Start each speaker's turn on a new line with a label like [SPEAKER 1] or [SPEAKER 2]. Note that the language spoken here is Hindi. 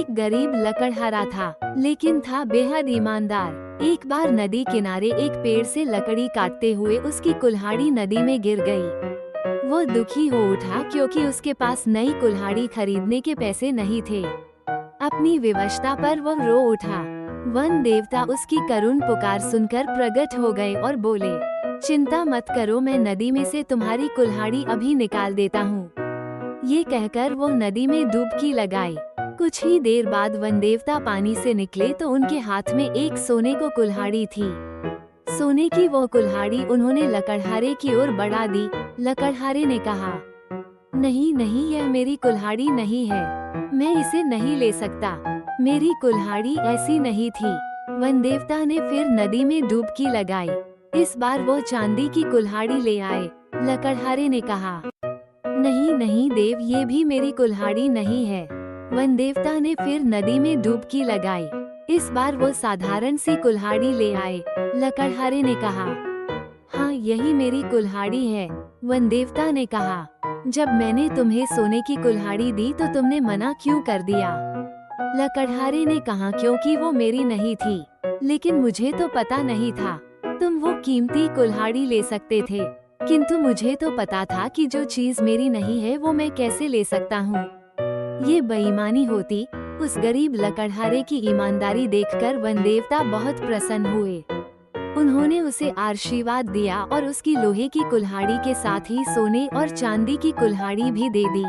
[SPEAKER 1] एक गरीब लकड़हारा था, लेकिन था बेहद ईमानदार। एक बार नदी किनारे एक पेड़ से लकड़ी काटते हुए उसकी कुल्हाड़ी नदी में गिर गई। वो दुखी हो उठा क्योंकि उसके पास नई कुल्हाड़ी खरीदने के पैसे नहीं थे। अपनी विवशता पर वो रो उठा। वन देवता उसकी करुण पुकार सुनकर प्रकट हो गए और बोले, चिंता मत करो, मैं नदी में से तुम्हारी कुल्हाड़ी अभी निकाल देता हूँ। ये कहकर वो नदी में डुबकी लगाई। कुछ ही देर बाद वन देवता पानी से निकले तो उनके हाथ में एक सोने को कुल्हाड़ी थी। सोने की वो कुल्हाड़ी उन्होंने लकड़हारे की ओर बढ़ा दी। लकड़हारे ने कहा, नहीं नहीं, यह मेरी कुल्हाड़ी नहीं है, मैं इसे नहीं ले सकता, मेरी कुल्हाड़ी ऐसी नहीं थी। वन देवता ने फिर नदी में डुबकी लगाई। इस बार वो चांदी की कुल्हाड़ी ले आए। लकड़हारे ने कहा, नहीं नहीं देव, ये भी मेरी कुल्हाड़ी नहीं है। वन देवता ने फिर नदी में डुबकी लगाई। इस बार वो साधारण सी कुल्हाड़ी ले आए। लकड़हारे ने कहा, हाँ, यही मेरी कुल्हाड़ी है। वन देवता ने कहा, जब मैंने तुम्हें सोने की कुल्हाड़ी दी तो तुमने मना क्यों कर दिया? लकड़हारे ने कहा, क्योंकि वो मेरी नहीं थी, लेकिन मुझे तो पता नहीं था तुम वो कीमती कुल्हाड़ी ले सकते थे, किंतु मुझे तो पता था कि जो चीज मेरी नहीं है वो मैं कैसे ले सकता हूँ। ये बेईमानी होती। उस गरीब लकड़हारे की ईमानदारी देखकर वन देवता बहुत प्रसन्न हुए। उन्होंने उसे आशीर्वाद दिया और उसकी लोहे की कुल्हाड़ी के साथ ही सोने और चांदी की कुल्हाड़ी भी दे दी।